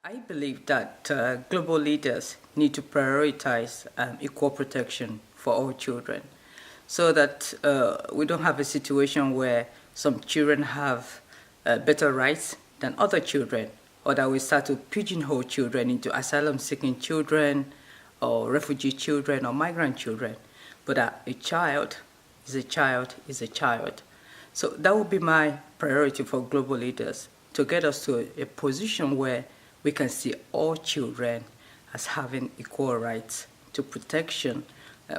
I believe that global leaders need to prioritize equal protection for all children so that we don't have a situation where some children have better rights than other children, or that we start to pigeonhole children into asylum-seeking children or refugee children or migrant children, but that a child is a child is a child. So that would be my priority for global leaders, to get us to a position where we can see all children as having equal rights to protection,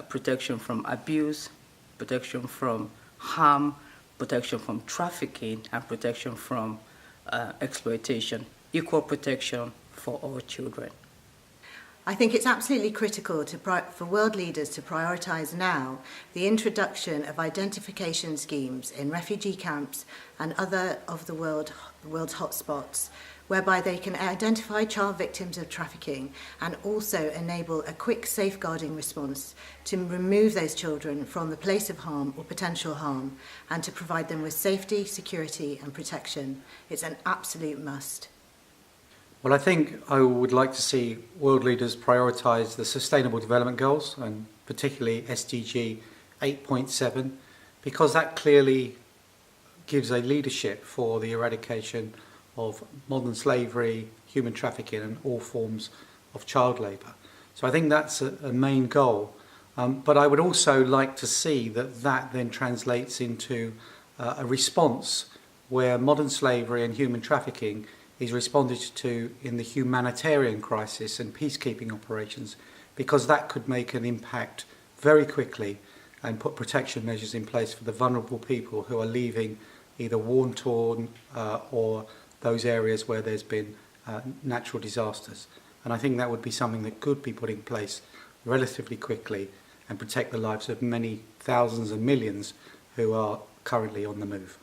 protection from abuse, protection from harm, protection from trafficking, and protection from exploitation. Equal protection for all children. I think it's absolutely critical for world leaders to prioritise now the introduction of identification schemes in refugee camps and other of the world's hotspots, whereby they can identify child victims of trafficking and also enable a quick safeguarding response to remove those children from the place of harm or potential harm and to provide them with safety, security and protection. It's an absolute must. Well, I think I would like to see world leaders prioritise the Sustainable Development Goals, and particularly SDG 8.7, because that clearly gives a leadership for the eradication of modern slavery, human trafficking and all forms of child labour. So I think that's a main goal. But I would also like to see that then translates into a response where modern slavery and human trafficking is responded to in the humanitarian crisis and peacekeeping operations, because that could make an impact very quickly and put protection measures in place for the vulnerable people who are leaving either war-torn or those areas where there's been natural disasters. And I think that would be something that could be put in place relatively quickly and protect the lives of many thousands and millions who are currently on the move.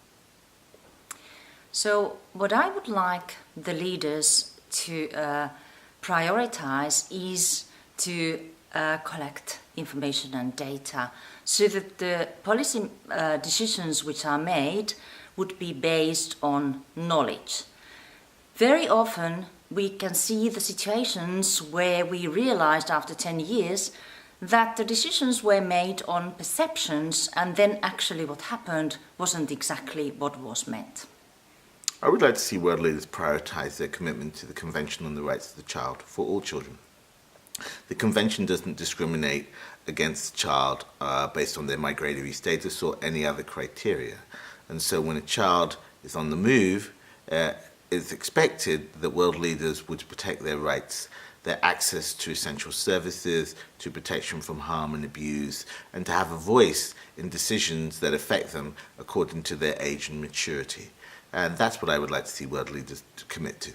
So what I would like the leaders to prioritize is to collect information and data so that the policy decisions which are made would be based on knowledge. Very often we can see the situations where we realized after 10 years that the decisions were made on perceptions and then actually what happened wasn't exactly what was meant. I would like to see world leaders prioritise their commitment to the Convention on the Rights of the Child for all children. The Convention doesn't discriminate against the child based on their migratory status or any other criteria. And so when a child is on the move, it's expected that world leaders would protect their rights, their access to essential services, to protection from harm and abuse, and to have a voice in decisions that affect them according to their age and maturity. And that's what I would like to see world leaders commit to.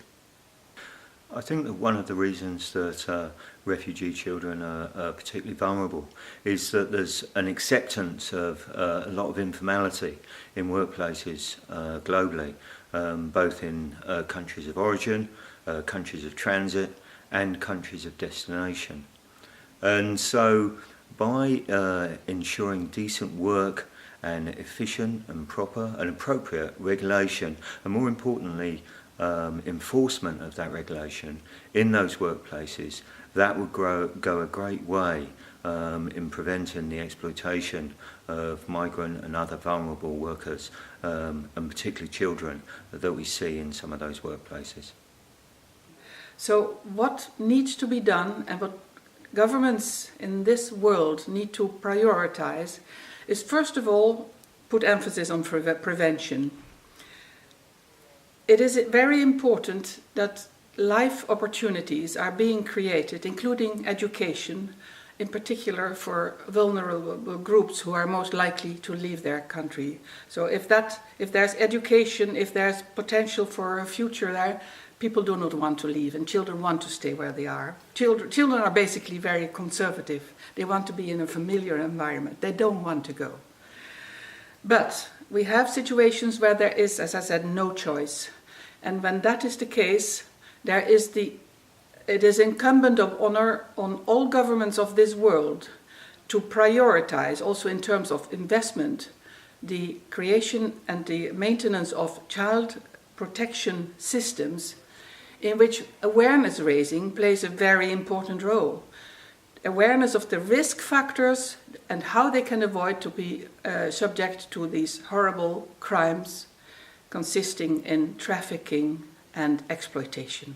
I think that one of the reasons that refugee children are particularly vulnerable is that there's an acceptance of a lot of informality in workplaces globally, both in countries of origin, countries of transit and countries of destination. And so by ensuring decent work and efficient and proper and appropriate regulation, and more importantly enforcement of that regulation in those workplaces, that would go a great way in preventing the exploitation of migrant and other vulnerable workers, and particularly children, that we see in some of those workplaces. So what needs to be done and what governments in this world need to prioritize is, first of all, put emphasis on prevention. It is very important that life opportunities are being created, including education, in particular for vulnerable groups who are most likely to leave their country. So if there's education, if there's potential for a future there, people do not want to leave, and children want to stay where they are. Children are basically very conservative. They want to be in a familiar environment. They don't want to go. But we have situations where there is, as I said, no choice. And when that is the case, it is incumbent on all governments of this world to prioritize, also in terms of investment, the creation and the maintenance of child protection systems in which awareness raising plays a very important role. Awareness of the risk factors and how they can avoid to be subject to these horrible crimes consisting in trafficking and exploitation.